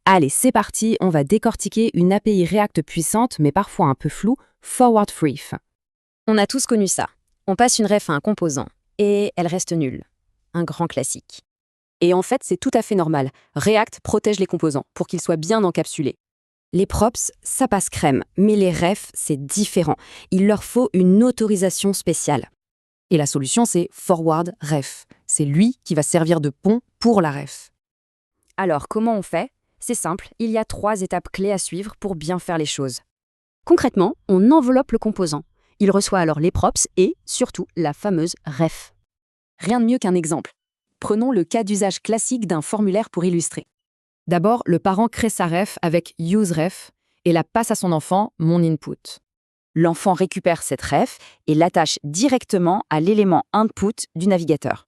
Allez, c'est parti, on va décortiquer une API React puissante, mais parfois un peu floue, Forward Brief. On a tous connu ça. On passe une ref à un composant et elle reste nulle. Un grand classique. Et en fait, c'est tout à fait normal. React protège les composants pour qu'ils soient bien encapsulés. Les props, ça passe crème, mais les refs, c'est différent. Il leur faut une autorisation spéciale. Et la solution, c'est Forward Ref. C'est lui qui va servir de pont pour la ref. Alors, comment on fait? C'est simple, il y a 3 étapes clés à suivre pour bien faire les choses. Concrètement, on enveloppe le composant. Il reçoit alors les props et, surtout, la fameuse ref. Rien de mieux qu'un exemple. Prenons le cas d'usage classique d'un formulaire pour illustrer. D'abord, le parent crée sa ref avec useRef et la passe à son enfant, mon input. L'enfant récupère cette ref et l'attache directement à l'élément input du navigateur.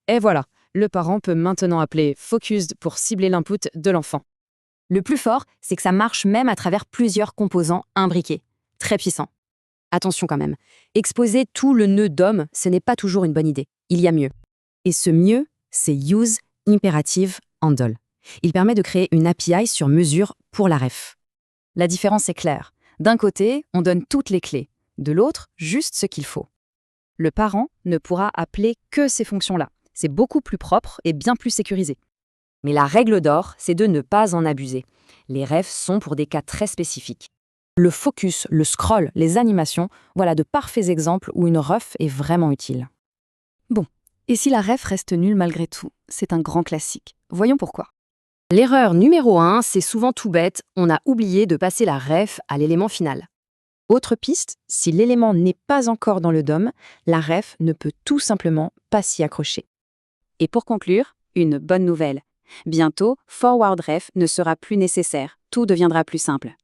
Et voilà, le parent peut maintenant appeler Focused pour cibler l'input de l'enfant. Le plus fort, c'est que ça marche même à travers plusieurs composants imbriqués. Très puissant. Attention quand même, exposer tout le nœud DOM, ce n'est pas toujours une bonne idée. Il y a mieux. Et ce mieux, c'est Use Imperative Handle. Il permet de créer une API sur mesure pour la ref. La différence est claire. D'un côté, on donne toutes les clés. De l'autre, juste ce qu'il faut. Le parent ne pourra appeler que ces fonctions-là. C'est beaucoup plus propre et bien plus sécurisé. Mais la règle d'or, c'est de ne pas en abuser. Les refs sont pour des cas très spécifiques. Le focus, le scroll, les animations, voilà de parfaits exemples où une ref est vraiment utile. Bon, et si la ref reste nulle malgré tout? C'est un grand classique. Voyons pourquoi. L'erreur numéro 1, c'est souvent tout bête, on a oublié de passer la ref à l'élément final. Autre piste, si l'élément n'est pas encore dans le DOM, la ref ne peut tout simplement pas s'y accrocher. Et pour conclure, une bonne nouvelle. Bientôt, Forward Ref ne sera plus nécessaire. Tout deviendra plus simple.